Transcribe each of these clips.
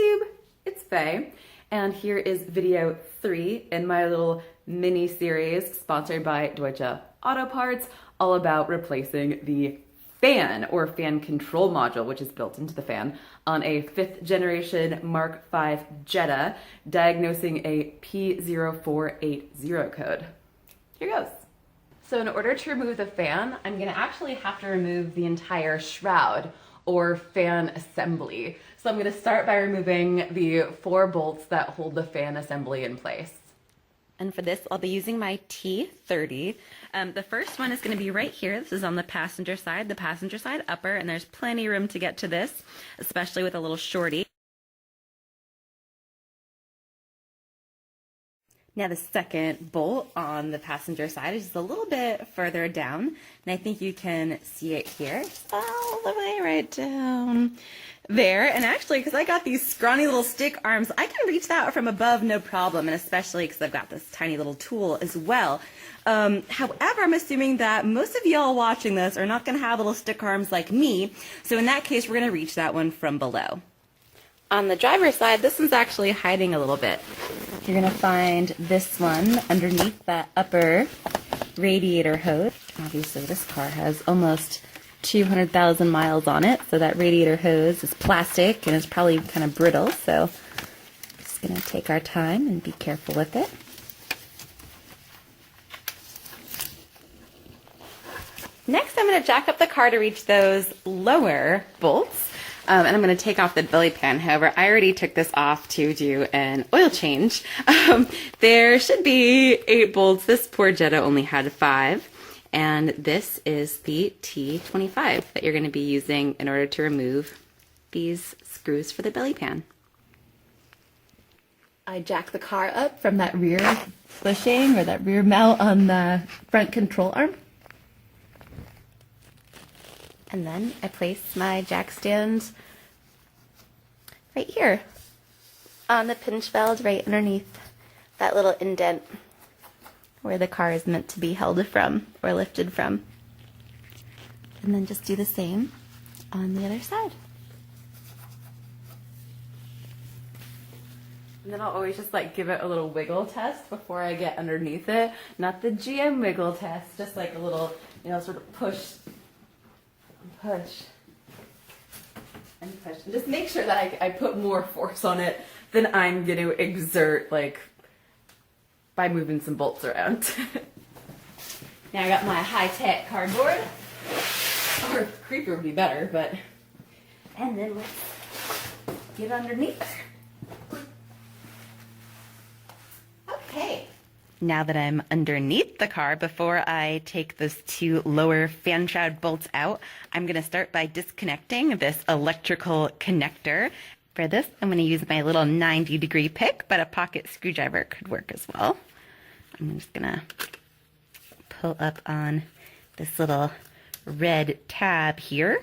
YouTube, it's Faye, and here is video 3 in my little mini series sponsored by Deutsche Auto Parts, all about replacing the fan or fan control module, which is built into the fan, on a 5th generation Mk5 Jetta, diagnosing a P0480 code. Here goes. So in order to remove the fan, I'm gonna actually have to remove the entire shroud or fan assembly. So I'm gonna start by removing the 4 bolts that hold the fan assembly in place. And for this, I'll be using my T30. The first one is going to be right here. This is on the passenger side upper, and there's plenty of room to get to this, especially with a little shorty. Now the second bolt on the passenger side is just a little bit further down, and I think you can see it here, all the way right down there. And actually, because I got these scrawny little stick arms, I can reach that from above no problem, and especially because I've got this tiny little tool as well. However, I'm assuming that most of y'all watching this are not going to have little stick arms like me, so in that case, we're going to reach that one from below. On the driver's side, this one's actually hiding a little bit. You're going to find this one underneath that upper radiator hose. Obviously, this car has almost 200,000 miles on it, so that radiator hose is plastic and it's probably kind of brittle, so just going to take our time and be careful with it. Next, I'm going to jack up the car to reach those lower bolts. And I'm going to take off the belly pan. However, I already took this off to do an oil change. There should be 8 bolts. This poor Jetta only had 5. And this is the T25 that you're going to be using in order to remove these screws for the belly pan. I jack the car up from that rear bushing or that rear mount on the front control arm. And then I place my jack stand right here on the pinch weld right underneath that little indent where the car is meant to be held from or lifted from. And then just do the same on the other side. And then I'll always just like give it a little wiggle test before I get underneath it. Not the GM wiggle test, just like a little, sort of push and push. And just make sure that I put more force on it than I'm going to exert, like, by moving some bolts around. Now I got my high-tech cardboard. Or creeper would be better, but... And then let's get underneath. Okay. Now that I'm underneath the car, before I take those 2 lower fan shroud bolts out, I'm going to start by disconnecting this electrical connector. For this, I'm going to use my little 90-degree pick, but a pocket screwdriver could work as well. I'm just going to pull up on this little red tab here.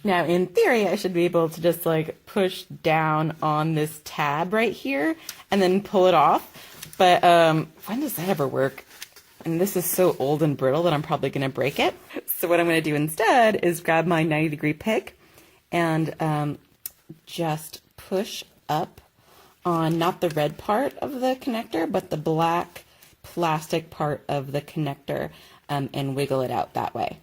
Now, in theory, I should be able to just like push down on this tab right here and then pull it off. But when does that ever work? And this is so old and brittle that I'm probably going to break it. So what I'm going to do instead is grab my 90-degree pick and just push up on not the red part of the connector, but the black plastic part of the connector and wiggle it out that way.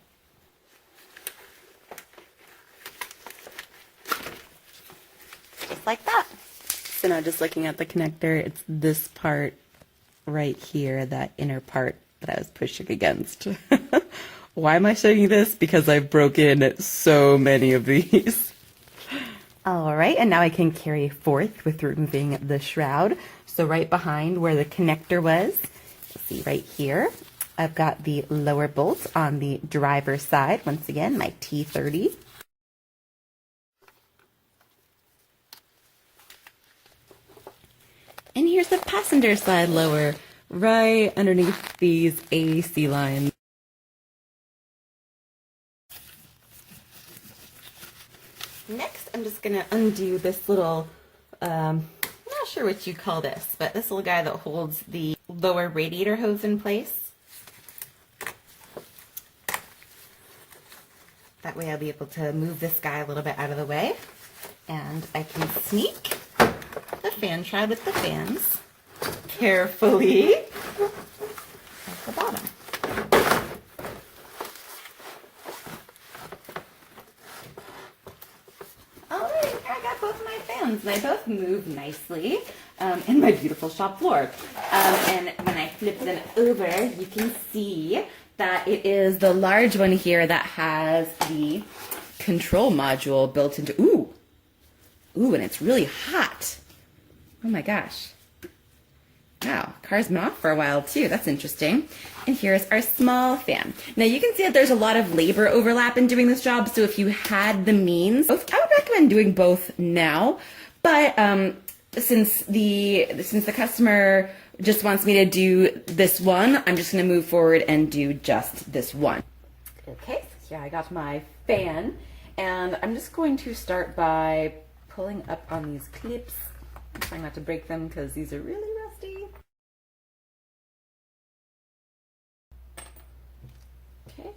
Just like that. So now just looking at the connector, it's this part right here, that inner part that I was pushing against. Why am I showing you this? Because I've broken so many of these. All right, and now I can carry forth with removing the shroud. So right behind where the connector was, see right here, I've got the lower bolts on the driver's side. Once again, my T30. And here's the passenger side lower, right underneath these AC lines. Next, I'm just gonna undo this little, I'm not sure what you call this, but this little guy that holds the lower radiator hose in place. That way I'll be able to move this guy a little bit out of the way, and I can sneak the fan shroud with the fans carefully at the bottom. Alright, I got both my fans. They both move nicely in my beautiful shop floor. And when I flip them over, you can see that it is the large one here that has the control module built into. Ooh, and it's really hot. Oh my gosh. Wow, car's been off for a while too. That's interesting. And here's our small fan. Now you can see that there's a lot of labor overlap in doing this job. So if you had the means, I would recommend doing both now. But since the customer just wants me to do this one, I'm just going to move forward and do just this one. Okay, so here I got my fan, and I'm just going to start by pulling up on these clips. I'm trying not to break them because these are really rusty. Okay.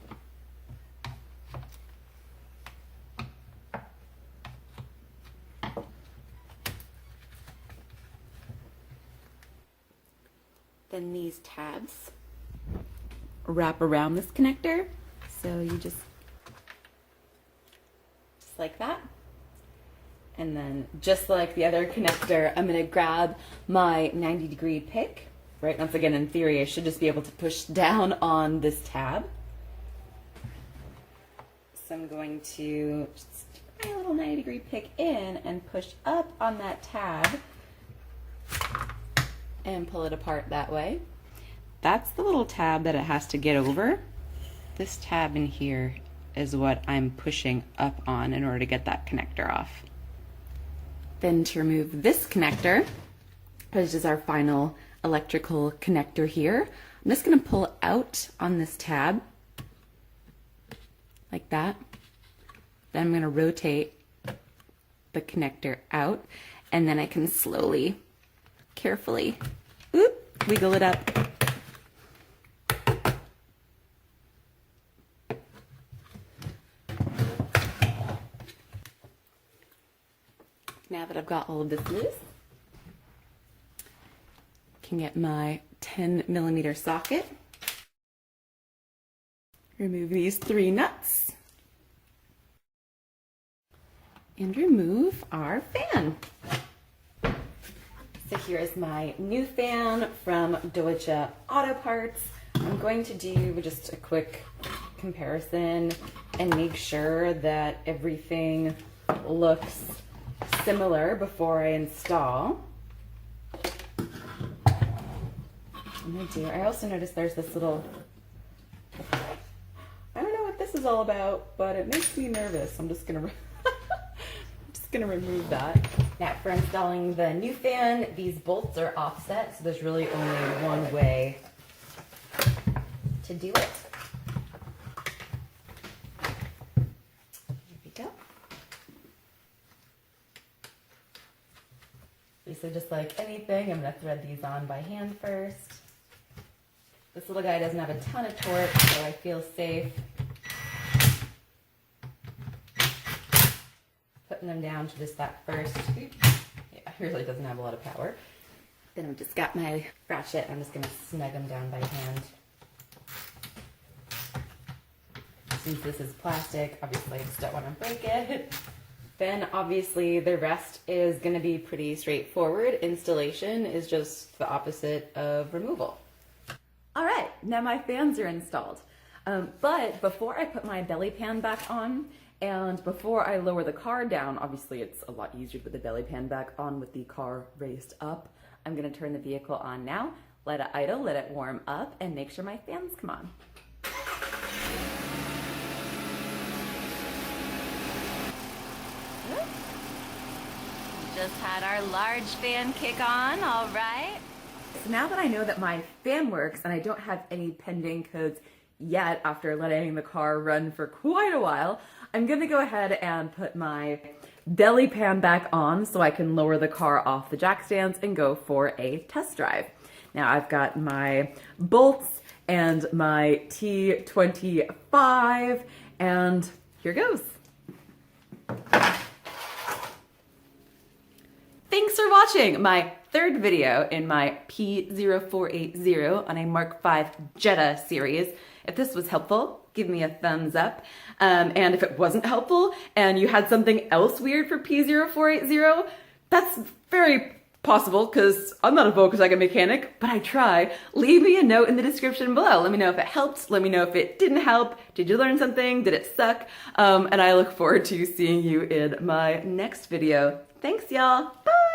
Then these tabs wrap around this connector. So you just like that. And then just like the other connector, I'm gonna grab my 90-degree pick. Right, once again, in theory, I should just be able to push down on this tab. So I'm going to just stick my little 90-degree pick in and push up on that tab and pull it apart that way. That's the little tab that it has to get over. This tab in here is what I'm pushing up on in order to get that connector off. Then to remove this connector, which is our final electrical connector here, I'm just going to pull out on this tab like that. Then I'm going to rotate the connector out, and then I can slowly, carefully, wiggle it up. Now that I've got all of this loose, I can get my 10mm socket, remove these 3 nuts, and remove our fan. So here is my new fan from Deutsche Auto Parts. I'm going to do just a quick comparison and make sure that everything looks similar before I install. I also noticed there's this little, I don't know what this is all about, but it makes me nervous. I'm just gonna remove that. Now for installing the new fan, these bolts are offset, so there's really only one way to do it. Here we go. So just like anything, I'm going to thread these on by hand first. This little guy doesn't have a ton of torque, so I feel safe putting them down to just that first. Yeah, it really doesn't have a lot of power. Then I've just got my ratchet. I'm just going to snug them down by hand. Since this is plastic, obviously I just don't want to break it. Then obviously the rest is going to be pretty straightforward. Installation is just the opposite of removal. All right, now my fans are installed. But before I put my belly pan back on and before I lower the car down, obviously it's a lot easier to put the belly pan back on with the car raised up. I'm going to turn the vehicle on now, let it idle, let it warm up, and make sure my fans come on. Just had our large fan kick on, all right. So now that I know that my fan works and I don't have any pending codes yet after letting the car run for quite a while, I'm gonna go ahead and put my belly pan back on so I can lower the car off the jack stands and go for a test drive. Now I've got my bolts and my T25, and here goes. Thanks for watching. watching my third video in my P0480 on a Mk5 Jetta series. If this was helpful, give me a thumbs up. And if it wasn't helpful and you had something else weird for P0480, that's very possible because I'm not a Volkswagen mechanic, but I try. Leave me a note in the description below. Let me know if it helped. Let me know if it didn't help. Did you learn something? Did it suck? And I look forward to seeing you in my next video. Thanks, y'all. Bye!